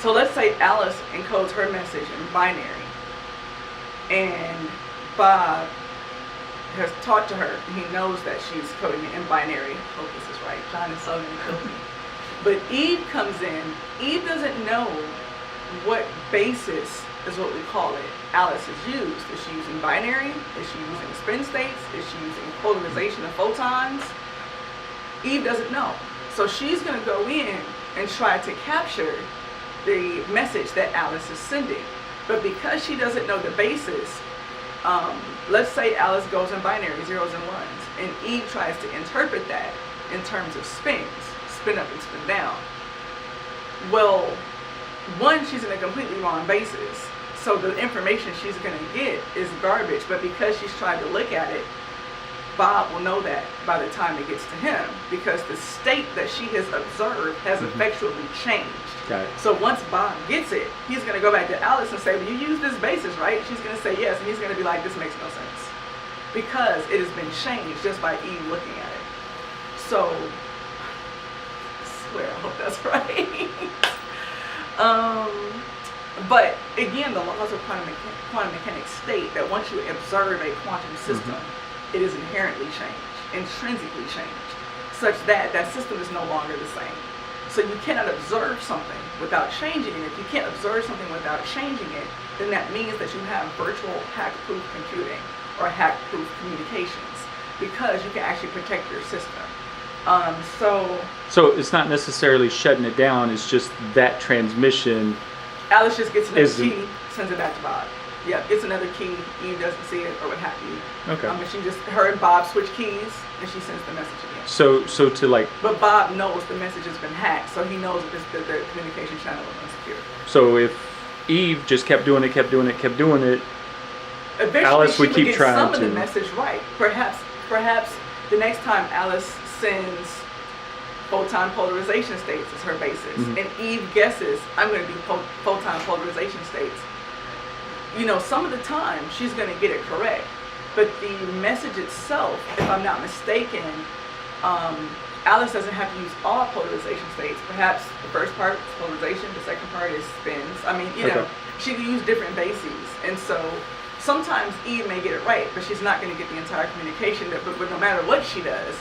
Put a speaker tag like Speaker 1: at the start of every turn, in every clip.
Speaker 1: So let's say Alice encodes her message in binary, and Bob has talked to her, and he knows that she's coding it in binary. I hope this is right. John is so going to kill me. But Eve comes in. Eve doesn't know what basis is what we call it. Alice is used. Is she using binary? Is she using spin states? Is she using polarization of photons? Eve doesn't know. So she's going to go in and try to capture the message that Alice is sending. But because she doesn't know the basis, let's say Alice goes in binary, zeros and ones, and Eve tries to interpret that in terms of spins, spin up and spin down. Well, one, she's in a completely wrong basis. So the information she's going to get is garbage. But because she's tried to look at it, Bob will know that by the time it gets to him, because the state that she has observed has effectually changed.
Speaker 2: Got it.
Speaker 1: So once Bob gets it, he's going to go back to Alice and say, well, you use this basis, right? She's going to say yes, and he's going to be like, this makes no sense. Because it has been changed just by Eve looking at it. So, I swear, I hope that's right. But again, the laws of quantum mechanics state that once you observe a quantum system, it is inherently changed, intrinsically changed, such that that system is no longer the same. So you cannot observe something without changing it. If you can't observe something without changing it, then that means that you have virtual hack-proof computing or hack-proof communications, because you can actually protect your system. So
Speaker 2: it's not necessarily shutting it down, it's just that transmission.
Speaker 1: Alice just gets another key, sends it back to Bob. Yeah, gets another key, Eve doesn't see it or what have you.
Speaker 2: Okay.
Speaker 1: And she just, her and Bob switch keys, and she sends the message again.
Speaker 2: So to like... But
Speaker 1: Bob knows the message has been hacked, so he knows that the communication channel is insecure.
Speaker 2: So if Eve just kept doing it,
Speaker 1: eventually
Speaker 2: Alice would keep
Speaker 1: get
Speaker 2: trying
Speaker 1: some
Speaker 2: to...
Speaker 1: of the message right. Perhaps the next time Alice sends photon polarization states as her basis, and Eve guesses, I'm going to do photon polarization states. You know, some of the time she's going to get it correct, but the message itself, if I'm not mistaken, Alice doesn't have to use all polarization states. Perhaps the first part is polarization, the second part is spins. I mean, you know, she can use different bases, and so sometimes Eve may get it right, but she's not going to get the entire communication. But no matter what she does,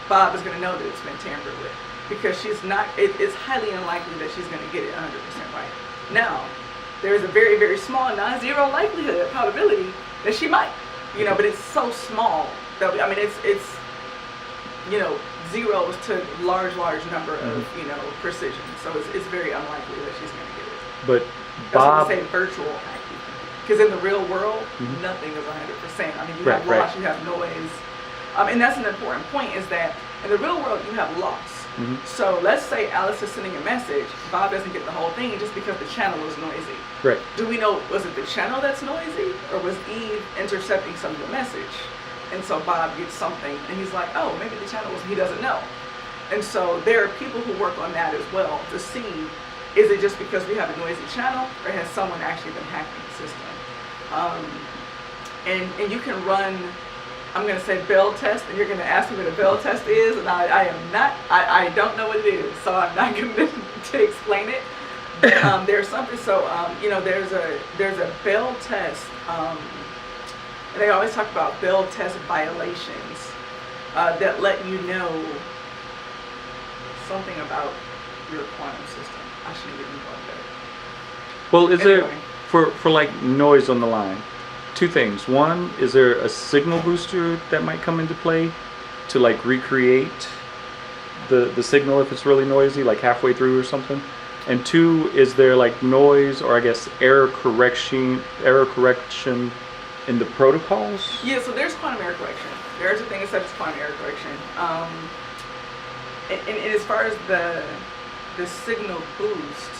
Speaker 1: Bob is going to know that it's been tampered with, because she's not. It's highly unlikely that she's going to get it 100% right. Now, there is a very, very small, non-zero likelihood, probability that she might. You know, but it's so small that it's you know, zeros to large number of precision. So it's very unlikely that she's going to get it.
Speaker 2: But
Speaker 1: Bob, that's why we say virtual hacking, because in the real world, nothing is 100%. I mean, you have loss, you have noise, and that's an important point. Is that in the real world you have loss. So let's say Alice is sending a message, Bob doesn't get the whole thing just because the channel was noisy.
Speaker 2: Right.
Speaker 1: Do we know, was it the channel that's noisy, or was Eve intercepting some of the message? And so Bob gets something, and he's like, oh, maybe the channel was, he doesn't know. And so there are people who work on that as well, to see, is it just because we have a noisy channel, or has someone actually been hacking the system? And you can run, I'm going to say Bell test, and you're going to ask me what a Bell test is, and I don't know what it is, so I'm not going to explain it. But there's something, so you know, there's a Bell test, and they always talk about Bell test violations that let you know something about your quantum system. I shouldn't even go there.
Speaker 2: Well, is there, for like noise on the line, two things. One, is there a signal booster that might come into play to like recreate the signal if it's really noisy, like halfway through or something? And two, is there like noise, or I guess error correction in the protocols?
Speaker 1: Yeah, so there's quantum error correction. There's a thing such as quantum error correction. And as far as the signal boost,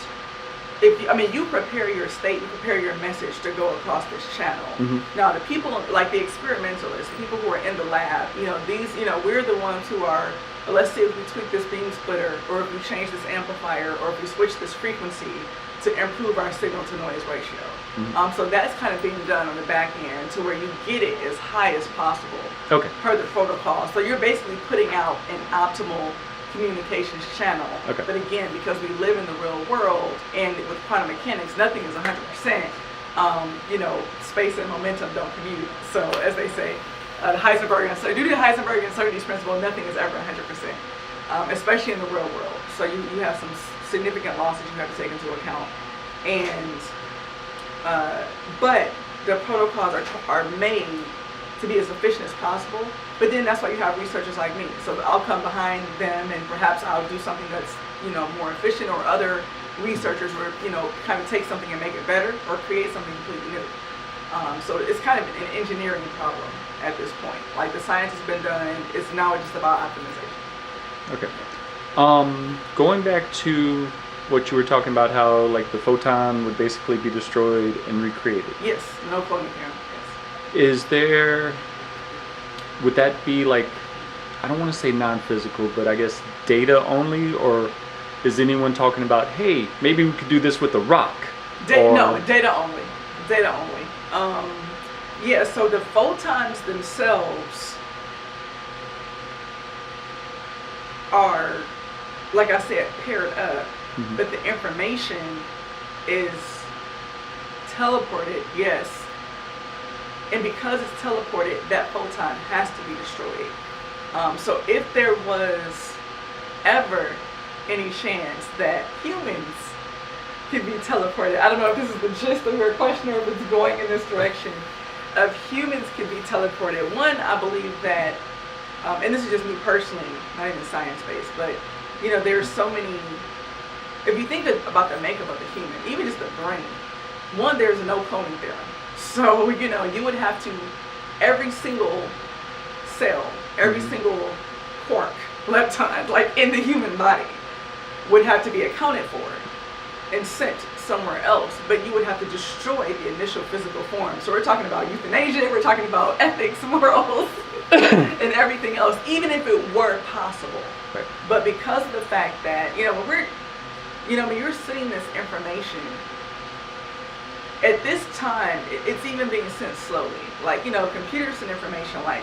Speaker 1: you prepare your state, you prepare your message to go across this channel. Now, the people, like the experimentalists, the people who are in the lab, we're the ones who are, let's see if we tweak this beam splitter, or if we change this amplifier, or if we switch this frequency to improve our signal to noise ratio. So that's kind of being done on the back end to where you get it as high as possible per the protocol. So you're basically putting out an optimal communications channel.
Speaker 2: Okay.
Speaker 1: But again, because we live in the real world, and with quantum mechanics, nothing is 100%. Space and momentum don't commute. So as they say, due to the Heisenberg uncertainties principle, nothing is ever 100%, especially in the real world. So you have some significant losses you have to take into account. And but the protocols are made to be as efficient as possible. But then that's why you have researchers like me. So I'll come behind them, and perhaps I'll do something that's more efficient, or other researchers will kind of take something and make it better, or create something completely new. So it's kind of an engineering problem at this point. Like, the science has been done, it's now just about optimization.
Speaker 2: Okay. Going back to what you were talking about, how like the photon would basically be destroyed and recreated.
Speaker 1: Yes, no cloning theorem. Yes.
Speaker 2: Would that be like, I don't want to say non-physical, but I guess data only, or is anyone talking about, hey, maybe we could do this with a rock?
Speaker 1: No, data only. Data only. Yeah, so the photons themselves are, like I said, paired up, but the information is teleported, yes. And because it's teleported, that photon has to be destroyed. So if there was ever any chance that humans could be teleported, I don't know if this is the gist of your question, or if it's going in this direction, of humans could be teleported. One, I believe that, and this is just me personally, not even science-based, but there's so many, if you think about the makeup of the human, even just the brain, one, there's no cloning theorem. So, you would have to, every single cell, every single quark, lepton, like in the human body, would have to be accounted for and sent somewhere else, but you would have to destroy the initial physical form. So we're talking about euthanasia, we're talking about ethics, morals, and everything else, even if it were possible.
Speaker 2: Right.
Speaker 1: But because of the fact that, when you're seeing this information, at this time, it's even being sent slowly. Like, computers send information like,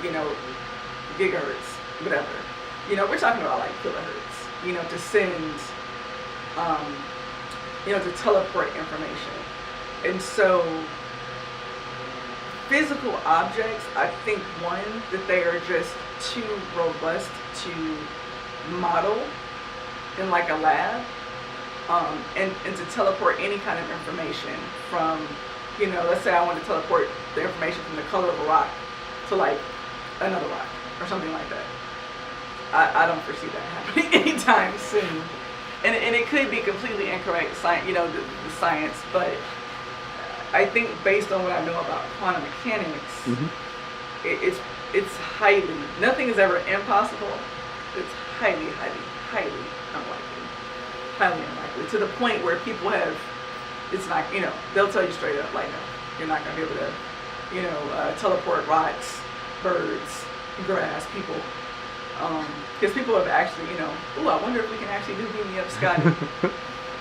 Speaker 1: gigahertz, whatever. We're talking about like kilohertz, to send, to teleport information. And so, physical objects, I think, one, that they are just too robust to model in like a lab. And to teleport any kind of information from, let's say I want to teleport the information from the color of a rock to like another rock or something like that. I don't foresee that happening anytime soon. And it could be completely incorrect, the science, but I think based on what I know about quantum mechanics, it's highly, nothing is ever impossible. It's highly, highly, highly unlikely. Highly unlikely, to the point where people have, it's not, they'll tell you straight up, like, no, you're not going to be able to, teleport rocks, birds, grass, people. Because people have actually, I wonder if we can actually do beam me up, Scotty.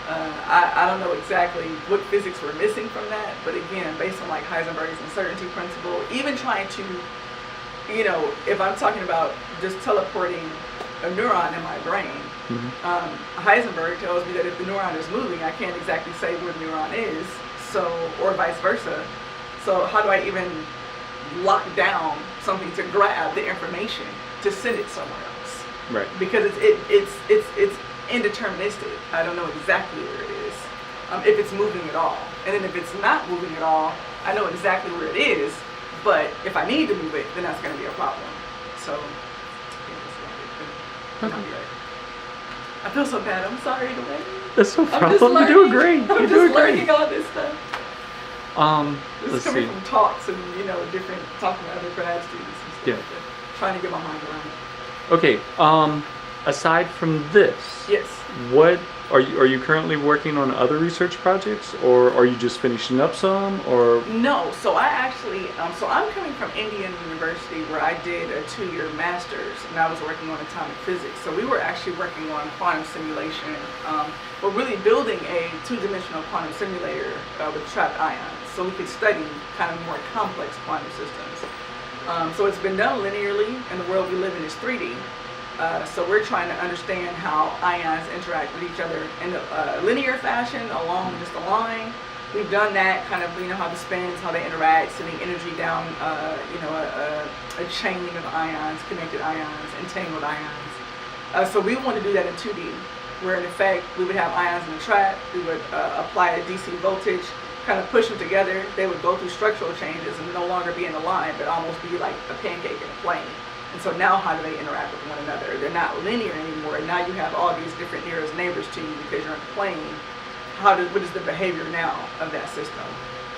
Speaker 1: I don't know exactly what physics we're missing from that, but again, based on like Heisenberg's uncertainty principle, even trying to, if I'm talking about just teleporting a neuron in my brain, Heisenberg tells me that if the neuron is moving, I can't exactly say where the neuron is, so, or vice versa. So how do I even lock down something to grab the information to send it somewhere else?
Speaker 2: Right.
Speaker 1: Because it's indeterministic. I don't know exactly where it is, if it's moving at all. And then if it's not moving at all, I know exactly where it is, but if I need to move it, then that's going to be a problem. So, I feel so bad. I'm sorry, Dwayne.
Speaker 2: That's no problem. You're doing great. You're doing great.
Speaker 1: Learning all this stuff. This is coming from talks and different talking to other grad students and stuff. Yeah. Trying to get my mind around it.
Speaker 2: Okay. Aside from this,
Speaker 1: yes.
Speaker 2: What are you currently working on other research projects, or are you just finishing up some, or?
Speaker 1: No, so I actually, so I'm coming from Indiana University, where I did a 2-year master's, and I was working on atomic physics. So we were actually working on quantum simulation. We're really building a 2-dimensional quantum simulator with trapped ions, so we could study kind of more complex quantum systems. So it's been done linearly, and the world we live in is 3D. So we're trying to understand how ions interact with each other in a linear fashion along just a line. We've done that kind of, how the spins, how they interact, sending energy down, a chain of ions, connected ions, entangled ions. So we want to do that in 2D, where in effect we would have ions in a trap, we would apply a DC voltage, kind of push them together, they would go through structural changes and no longer be in a line, but almost be like a pancake in a plane. And so now how do they interact with one another? They're not linear anymore. And now you have all these different nearest neighbors to you because you're in a plane. What is the behavior now of that system?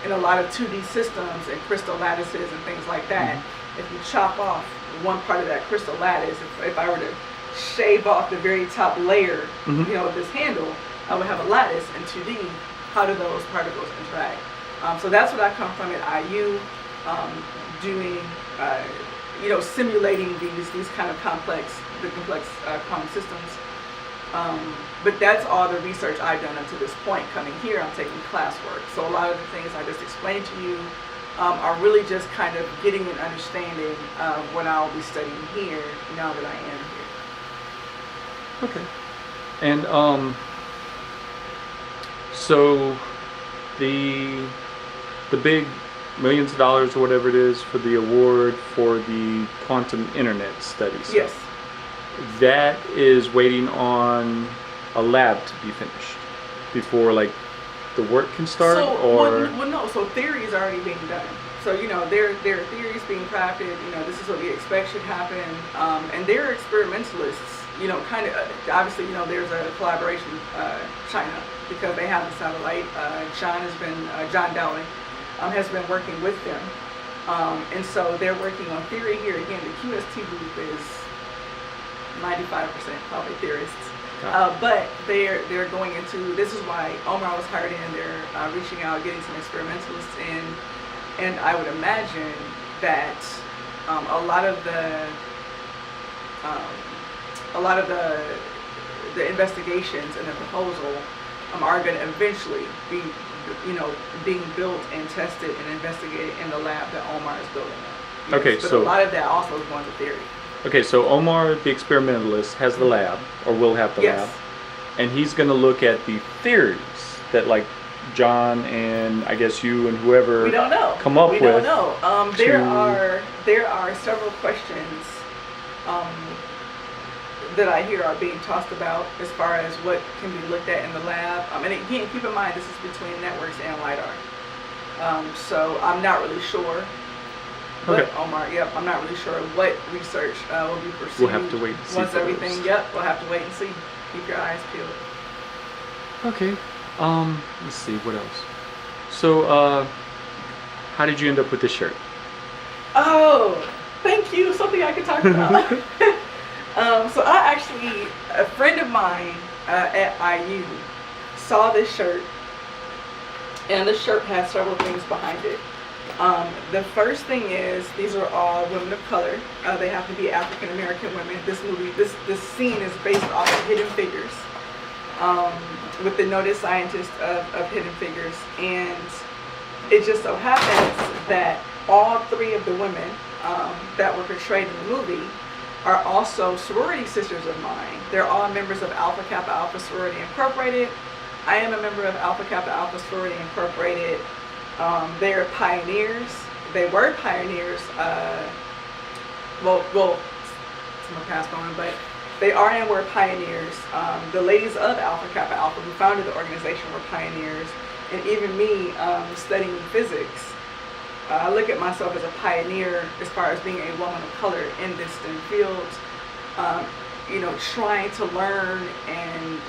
Speaker 1: In a lot of 2D systems and crystal lattices and things like that, if you chop off one part of that crystal lattice, if I were to shave off the very top layer, of this handle, I would have a lattice in 2D. How do those particles interact? So that's what I come from at IU, doing, simulating these kind of complex quantum systems. But that's all the research I've done up to this point. Coming here, I'm taking classwork. So a lot of the things I just explained to you are really just kind of getting an understanding of what I'll be studying here now that I am here.
Speaker 2: Okay. And so the big millions of dollars or whatever it is for the award for the quantum internet studies.
Speaker 1: Yes.
Speaker 2: That is waiting on a lab to be finished before the work can start,
Speaker 1: no. So theory is already being done. So there are theories being crafted. This is what we expect should happen. And there are experimentalists. Kind of obviously there's a collaboration with China because they have the satellite. John Dowling has been working with them, and so they're working on theory here. Again, the QST group is 95% probably theorists. But they're going into, this is why Omar was hired in, they're reaching out, getting some experimentalists in, and I would imagine that a lot of the investigations and the proposal are going to eventually be, being built and tested and investigated in the lab that Omar is building up. Yes,
Speaker 2: okay,
Speaker 1: but
Speaker 2: so
Speaker 1: a lot of that also is going to theory.
Speaker 2: Okay, so Omar, the experimentalist, has the lab, or will have the lab, and he's going to look at the theories that, John and I guess you and whoever
Speaker 1: we don't know.
Speaker 2: Come up
Speaker 1: we
Speaker 2: with.
Speaker 1: We don't know. There are several questions that I hear are being tossed about as far as what can be looked at in the lab. And again, keep in mind this is between networks and LiDAR. So I'm not really sure. But Omar, I'm not really sure what research will be pursued.
Speaker 2: We'll have to wait and see.
Speaker 1: Once everything, we'll have to wait and see. Keep your eyes peeled.
Speaker 2: Okay. Let's see, what else? So, how did you end up with this shirt?
Speaker 1: Oh, thank you. Something I could talk about. So I actually, a friend of mine at IU saw this shirt, and this shirt has several things behind it. The first thing is these are all women of color. They have to be African American women. This scene is based off of Hidden Figures, with the noted scientist of Hidden Figures, and it just so happens that all three of the women that were portrayed in the movie are also sorority sisters of mine. They're all members of Alpha Kappa Alpha Sorority Incorporated. I am a member of Alpha Kappa Alpha Sorority Incorporated. They're pioneers. They were pioneers. Some are passed on, but they are and were pioneers. The ladies of Alpha Kappa Alpha who founded the organization were pioneers. And even me studying physics, I look at myself as a pioneer as far as being a woman of color in this STEM field. Trying to learn and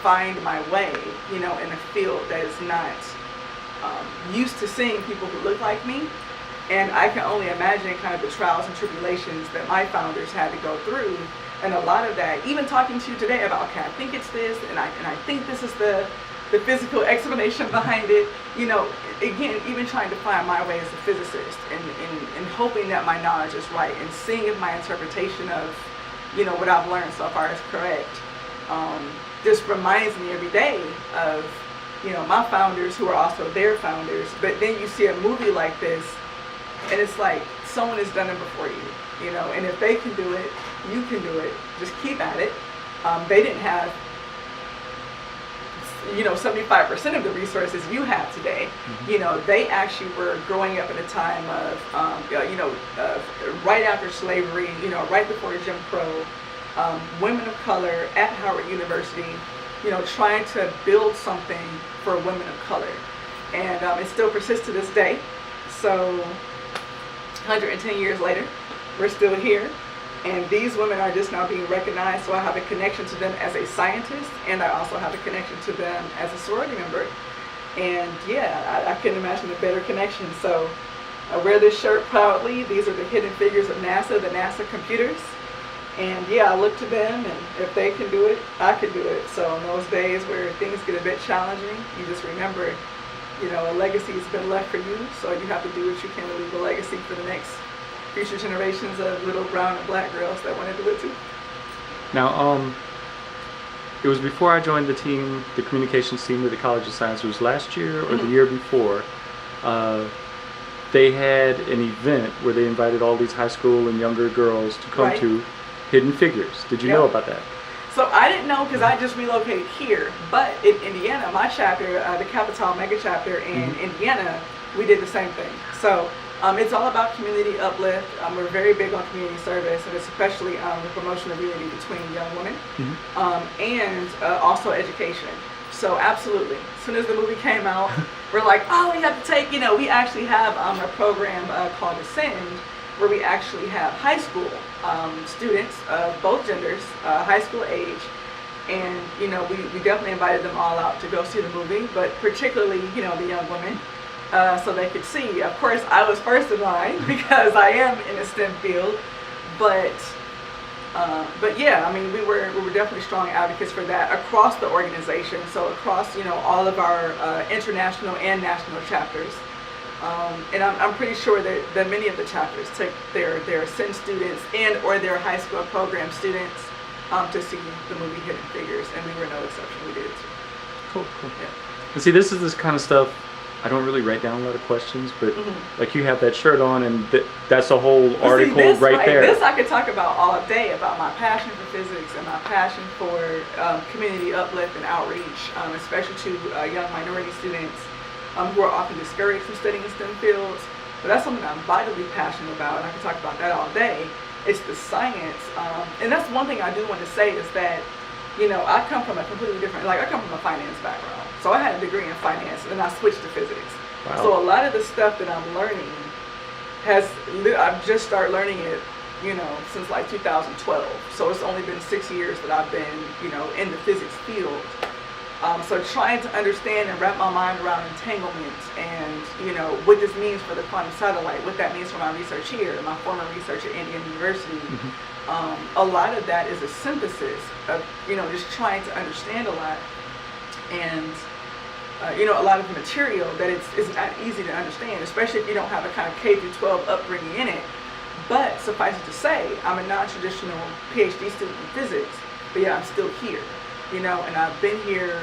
Speaker 1: find my way, in a field that is not used to seeing people who look like me. And I can only imagine kind of the trials and tribulations that my founders had to go through. And a lot of that, even talking to you today about, okay, I think it's this, and I think this is the physical explanation behind it. Again, even trying to find my way as a physicist and hoping that my knowledge is right and seeing if my interpretation of, what I've learned so far is correct. Just reminds me every day of, my founders who are also their founders. But then you see a movie like this, and it's like someone has done it before you, and if they can do it, You can do it. Just keep at it. They didn't have 75% of the resources you have today. They actually were growing up in a time of, right after slavery, right before Jim Crow, women of color at Howard University, trying to build something for women of color. And it still persists to this day. So 110 years later, we're still here. And these women are just now being recognized, so I have a connection to them as a scientist, and I also have a connection to them as a sorority member. And yeah, I couldn't imagine a better connection. So I wear this shirt proudly. These are the hidden figures of NASA, the NASA computers. And yeah, I look to them, and if they can do it, I can do it. So in those days where things get a bit challenging, you just remember, a legacy has been left for you, so you have to do what you can to leave a legacy for the next future generations of little brown and black girls that want to do it too.
Speaker 2: Now, it was before I joined the team, the communications team with the College of Science. It was last year or the year before. They had an event where they invited all these high school and younger girls to come to Hidden Figures. Did you know about that?
Speaker 1: So I didn't know because I just relocated here. But in Indiana, my chapter, the Capital Mega Chapter in Indiana, we did the same thing. So it's all about community uplift. We're very big on community service, and especially the promotion of unity between young women, and also education. So absolutely, as soon as the movie came out, we're like, oh, we have to take, we actually have a program called Ascend, where we actually have high school students of both genders, high school age, and we definitely invited them all out to go see the movie, but particularly the young women, so they could see. Of course, I was first in line because I am in a STEM field, but yeah, I mean, we were definitely strong advocates for that across the organization. So across all of our international and national chapters. And I'm pretty sure that many of the chapters take their Ascend students and or their high school program students to see the movie Hidden Figures, and we were no exception. We did it too.
Speaker 2: Cool. Yeah. And see, this is this kind of stuff. I don't really write down a lot of questions, but like you have that shirt on, and that's a whole article right there.
Speaker 1: This I could talk about all day, about my passion for physics and my passion for community uplift and outreach, especially to young minority students who are often discouraged from studying STEM fields. But that's something I'm vitally passionate about, and I can talk about that all day. It's the science, and that's one thing I do want to say is that, I come from a completely different, I come from a finance background. So I had a degree in finance, and I switched to physics. Wow. So a lot of the stuff that I'm learning I've just started learning it, since 2012. So it's only been 6 years that I've been, in the physics field. So trying to understand and wrap my mind around entanglements and, what this means for the quantum satellite, what that means for my research here, my former research at Indiana University. A lot of that is a synthesis of, just trying to understand a lot. And, a lot of the material that it's not easy to understand, especially if you don't have a kind of K through 12 upbringing in it. But suffice it to say, I'm a non-traditional PhD student in physics, but yeah, I'm still here, and I've been here,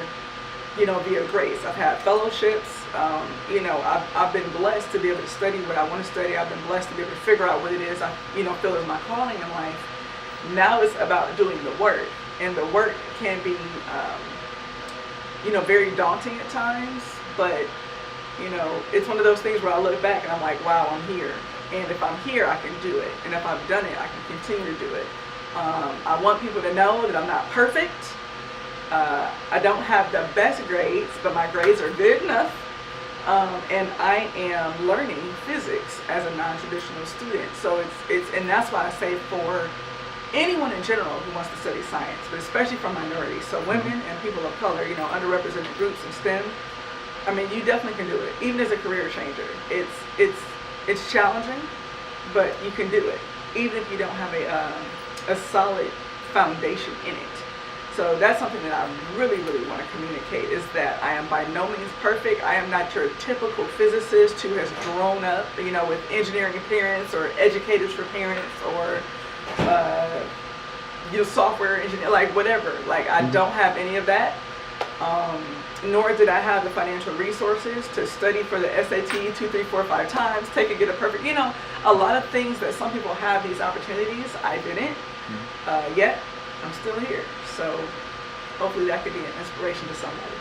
Speaker 1: via grace. I've had fellowships, I've been blessed to be able to study what I want to study. I've been blessed to be able to figure out what it is I, feel is my calling in life. Now it's about doing the work, and the work can be, very daunting at times, but, it's one of those things where I look back and I'm like, wow, I'm here. And if I'm here, I can do it. And if I've done it, I can continue to do it. I want people to know that I'm not perfect. I don't have the best grades, but my grades are good enough. And I am learning physics as a non-traditional student. So and that's why I say for anyone in general who wants to study science, but especially for minorities, so women and people of color, underrepresented groups in STEM, I mean, you definitely can do it, even as a career changer. It's challenging, but you can do it, even if you don't have a solid foundation in it. So that's something that I really, really want to communicate, is that I am by no means perfect. I am not your typical physicist who has grown up, with engineering parents or educators for parents or software engineer, whatever. I don't have any of that. Nor did I have the financial resources to study for the SAT 2, 3, 4, 5 times, take and get a perfect, a lot of things that some people have these opportunities, I didn't. Yet I'm still here. So hopefully that could be an inspiration to somebody.